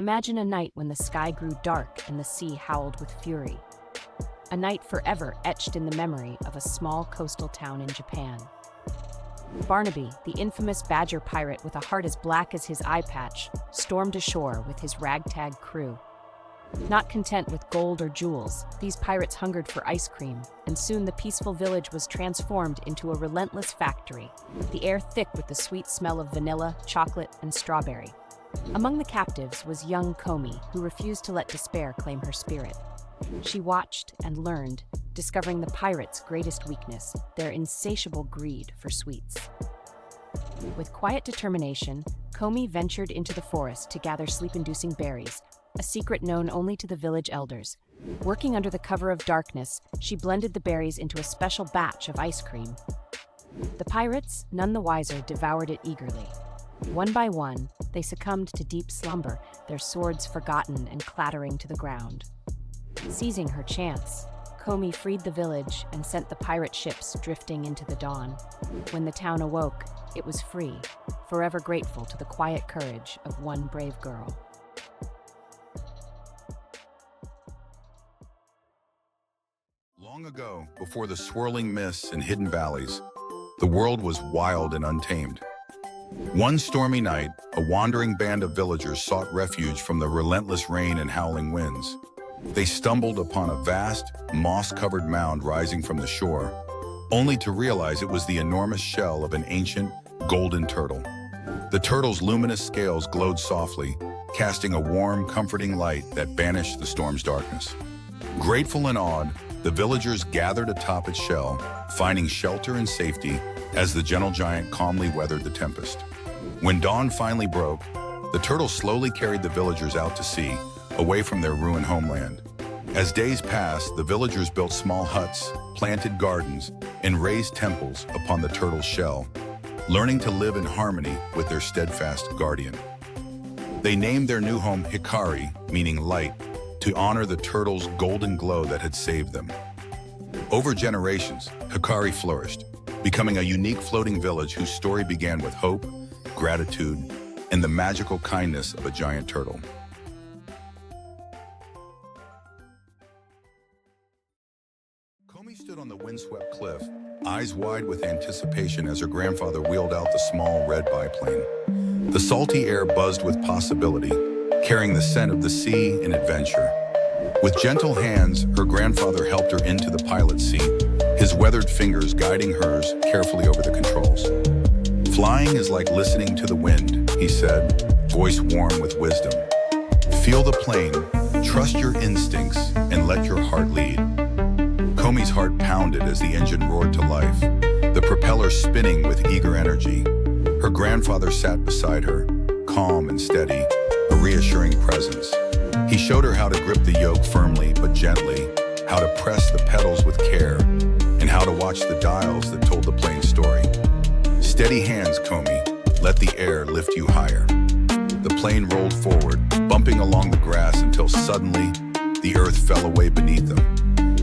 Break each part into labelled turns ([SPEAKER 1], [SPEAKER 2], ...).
[SPEAKER 1] Imagine a night when the sky grew dark and the sea howled with fury. A night forever etched in the memory of a small coastal town in Japan. Barnaby, the infamous badger pirate with a heart as black as his eye patch, stormed ashore with his ragtag crew. Not content with gold or jewels, these pirates hungered for ice cream, and soon the peaceful village was transformed into a relentless factory, the air thick with the sweet smell of vanilla, chocolate, and strawberry. Among the captives was young Komi, who refused to let despair claim her spirit. She watched and learned, discovering the pirates' greatest weakness, their insatiable greed for sweets. With quiet determination, Komi ventured into the forest to gather sleep-inducing berries, a secret known only to the village elders. Working under the cover of darkness, she blended the berries into a special batch of ice cream. The pirates, none the wiser, devoured it eagerly. One by one, they succumbed to deep slumber, their swords forgotten and clattering to the ground. Seizing her chance, Komi freed the village and sent the pirate ships drifting into the dawn. When the town awoke, it was free, forever grateful to the quiet courage of one brave girl.
[SPEAKER 2] Long ago, before the swirling mists and hidden valleys, the world was wild and untamed. One stormy night, a wandering band of villagers sought refuge from the relentless rain and howling winds. They stumbled upon a vast, moss-covered mound rising from the shore, only to realize it was the enormous shell of an ancient, golden turtle. The turtle's luminous scales glowed softly, casting a warm, comforting light that banished the storm's darkness. Grateful and awed, the villagers gathered atop its shell, finding shelter and safety as the gentle giant calmly weathered the tempest. When dawn finally broke, the turtle slowly carried the villagers out to sea, away from their ruined homeland. As days passed, the villagers built small huts, planted gardens, and raised temples upon the turtle's shell, learning to live in harmony with their steadfast guardian. They named their new home Hikari, meaning light, to honor the turtle's golden glow that had saved them. Over generations, Hikari flourished, becoming a unique floating village whose story began with hope, gratitude, and the magical kindness of a giant turtle. Komi stood on the windswept cliff, eyes wide with anticipation as her grandfather wheeled out the small red biplane. The salty air buzzed with possibility, carrying the scent of the sea and adventure. With gentle hands, her grandfather helped her into the pilot's seat, his weathered fingers guiding hers carefully over the controls. "Flying is like listening to the wind," he said, voice warm with wisdom. "Feel the plane, trust your instincts, and let your heart lead." Komi's heart pounded as the engine roared to life, the propeller spinning with eager energy. Her grandfather sat beside her, calm and steady, a reassuring presence. He showed her how to grip the yoke firmly but gently, how to press the pedals with care, and how to watch the dials that told the plane's story. "Steady hands, Komi. Let the air lift you higher." The plane rolled forward, bumping along the grass until suddenly the earth fell away beneath them.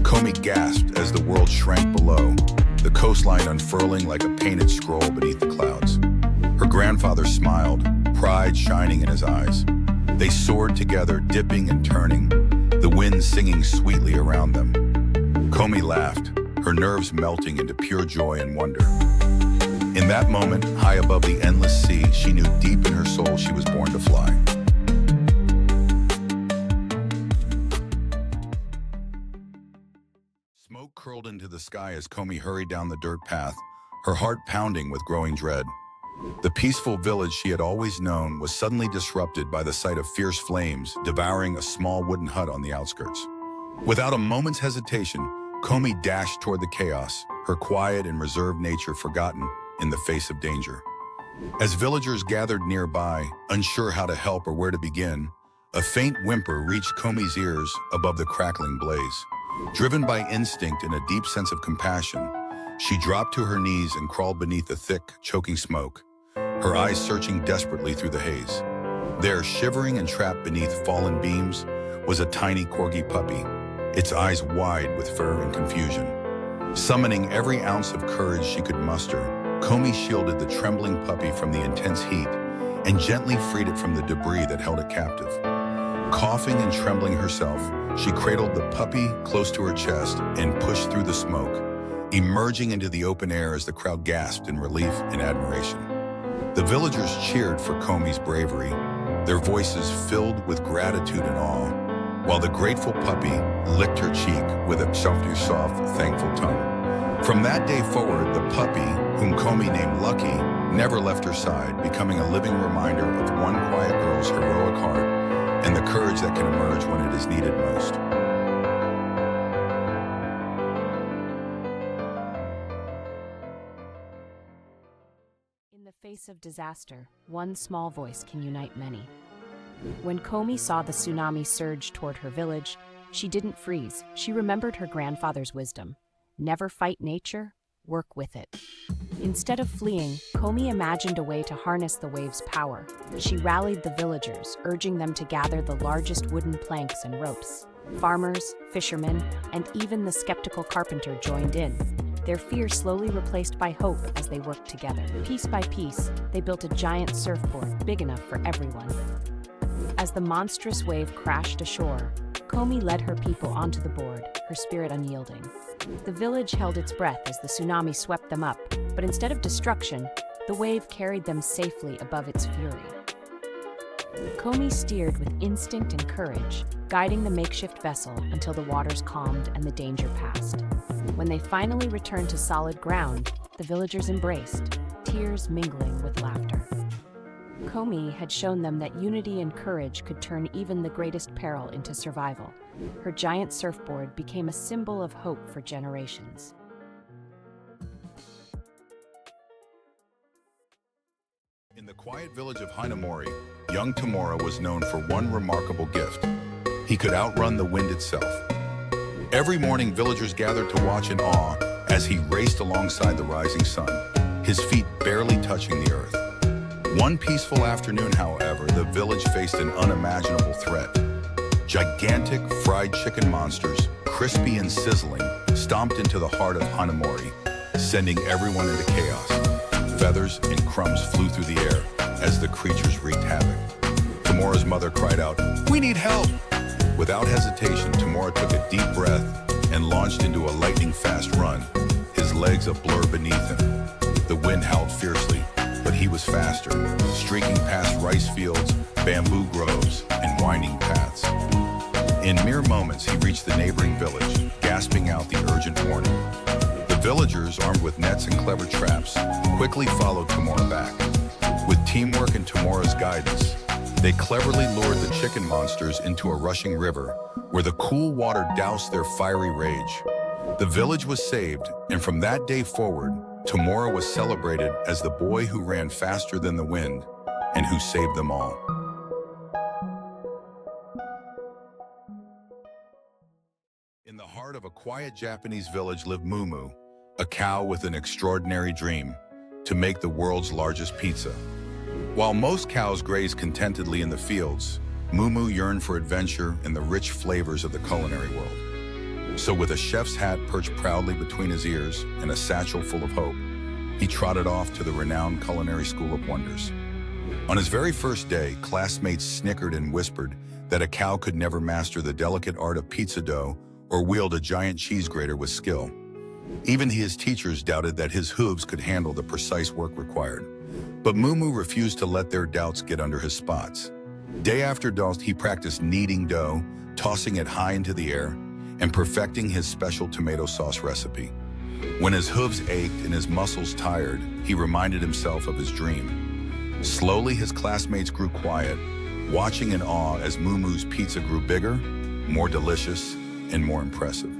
[SPEAKER 2] Komi gasped as the world shrank below, the coastline unfurling like a painted scroll beneath the clouds. Her grandfather smiled, pride shining in his eyes. They soared together, dipping and turning, the wind singing sweetly around them. Komi laughed, her nerves melting into pure joy and wonder. In that moment, high above the endless sea, she knew deep in her soul she was born to fly. Smoke curled into the sky as Komi hurried down the dirt path, her heart pounding with growing dread. The peaceful village she had always known was suddenly disrupted by the sight of fierce flames devouring a small wooden hut on the outskirts. Without a moment's hesitation, Komi dashed toward the chaos, her quiet and reserved nature forgotten in the face of danger. As villagers gathered nearby, unsure how to help or where to begin, a faint whimper reached Komi's ears above the crackling blaze. Driven by instinct and a deep sense of compassion, she dropped to her knees and crawled beneath the thick, choking smoke, her eyes searching desperately through the haze. There, shivering and trapped beneath fallen beams, was a tiny corgi puppy, its eyes wide with fear and confusion. Summoning every ounce of courage she could muster, Komi shielded the trembling puppy from the intense heat and gently freed it from the debris that held it captive. Coughing and trembling herself, she cradled the puppy close to her chest and pushed through the smoke, emerging into the open air as the crowd gasped in relief and admiration. The villagers cheered for Komi's bravery, their voices filled with gratitude and awe, while the grateful puppy licked her cheek with a soft, thankful tongue. From that day forward, the puppy, whom Komi named Lucky, never left her side, becoming a living reminder of one quiet girl's heroic heart and the courage that can emerge when it is needed most.
[SPEAKER 1] In the face of disaster, one small voice can unite many. When Komi saw the tsunami surge toward her village, she didn't freeze. She remembered her grandfather's wisdom. Never fight nature, work with it. Instead of fleeing, Komi imagined a way to harness the wave's power. She rallied the villagers, urging them to gather the largest wooden planks and ropes. Farmers, fishermen, and even the skeptical carpenter joined in, their fear slowly replaced by hope as they worked together. Piece by piece, they built a giant surfboard big enough for everyone. As the monstrous wave crashed ashore, Komi led her people onto the board, her spirit unyielding. The village held its breath as the tsunami swept them up, but instead of destruction, the wave carried them safely above its fury. Komi steered with instinct and courage, guiding the makeshift vessel until the waters calmed and the danger passed. When they finally returned to solid ground, the villagers embraced, tears mingling with laughter. Komi had shown them that unity and courage could turn even the greatest peril into survival. Her giant surfboard became a symbol of hope for generations.
[SPEAKER 2] In the quiet village of Hinamori, young Tomora was known for one remarkable gift. He could outrun the wind itself. Every morning, villagers gathered to watch in awe as he raced alongside the rising sun, his feet barely touching the earth. One peaceful afternoon, however, the village faced an unimaginable threat. Gigantic fried chicken monsters, crispy and sizzling, stomped into the heart of Hinamori, sending everyone into chaos. Feathers and crumbs flew through the air as the creatures wreaked havoc. Tomora's mother cried out, "We need help!" Without hesitation, Tomora took a deep breath and launched into a lightning-fast run, his legs a blur beneath him. The wind howled fiercely, but he was faster, streaking past rice fields, bamboo groves, and winding paths. In mere moments, he reached the neighboring village, gasping out the urgent warning. The villagers, armed with nets and clever traps, quickly followed Tomora back. With teamwork and Tomora's guidance, they cleverly lured the chicken monsters into a rushing river, where the cool water doused their fiery rage. The village was saved, and from that day forward, Tomora was celebrated as the boy who ran faster than the wind and who saved them all. In the heart of a quiet Japanese village lived Mumu, a cow with an extraordinary dream: to make the world's largest pizza. While most cows graze contentedly in the fields, Mumu yearned for adventure and the rich flavors of the culinary world. So with a chef's hat perched proudly between his ears and a satchel full of hope, he trotted off to the renowned culinary school of wonders. On his very first day, classmates snickered and whispered that a cow could never master the delicate art of pizza dough or wield a giant cheese grater with skill. Even his teachers doubted that his hooves could handle the precise work required. But Mumu refused to let their doubts get under his spots. Day after day, he practiced kneading dough, tossing it high into the air, and perfecting his special tomato sauce recipe. When his hooves ached and his muscles tired, he reminded himself of his dream. Slowly, his classmates grew quiet, watching in awe as Mumu's pizza grew bigger, more delicious, and more impressive.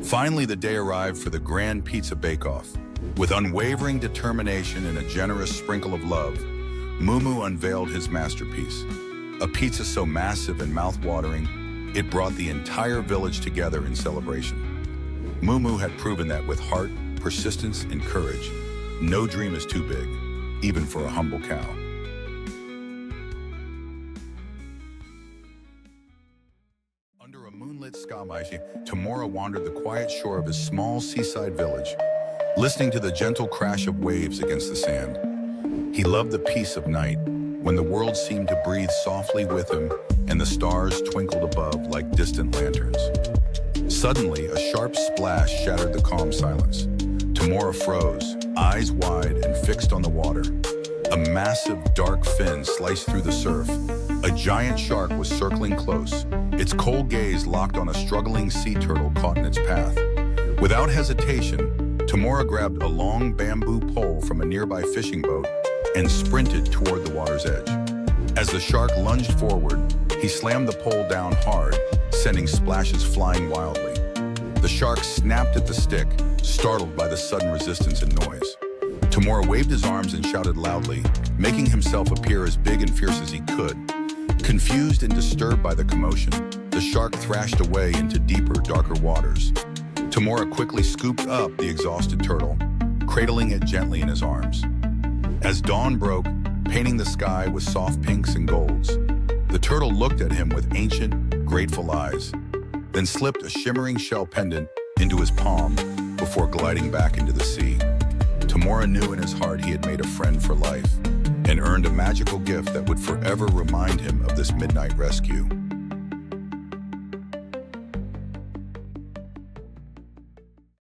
[SPEAKER 2] Finally, the day arrived for the grand pizza bake-off. With unwavering determination and a generous sprinkle of love, Mumu unveiled his masterpiece. A pizza so massive and mouth-watering, it brought the entire village together in celebration. Mumu had proven that with heart, persistence, and courage, no dream is too big, even for a humble cow. Under a moonlit sky, Tomora wandered the quiet shore of his small seaside village, listening to the gentle crash of waves against the sand. He loved the peace of night, when the world seemed to breathe softly with him and the stars twinkled above like distant lanterns. Suddenly, a sharp splash shattered the calm silence. Tomora froze, eyes wide and fixed on the water. A massive, dark fin sliced through the surf. A giant shark was circling close, its cold gaze locked on a struggling sea turtle caught in its path. Without hesitation, Tomora grabbed a long bamboo pole from a nearby fishing boat and sprinted toward the water's edge. As the shark lunged forward, he slammed the pole down hard, sending splashes flying wildly. The shark snapped at the stick, startled by the sudden resistance and noise. Tomora waved his arms and shouted loudly, making himself appear as big and fierce as he could. Confused and disturbed by the commotion, the shark thrashed away into deeper, darker waters. Tomora quickly scooped up the exhausted turtle, cradling it gently in his arms. As dawn broke, painting the sky with soft pinks and golds, the turtle looked at him with ancient, grateful eyes, then slipped a shimmering shell pendant into his palm before gliding back into the sea. Tomora knew in his heart he had made a friend for life and earned a magical gift that would forever remind him of this midnight rescue.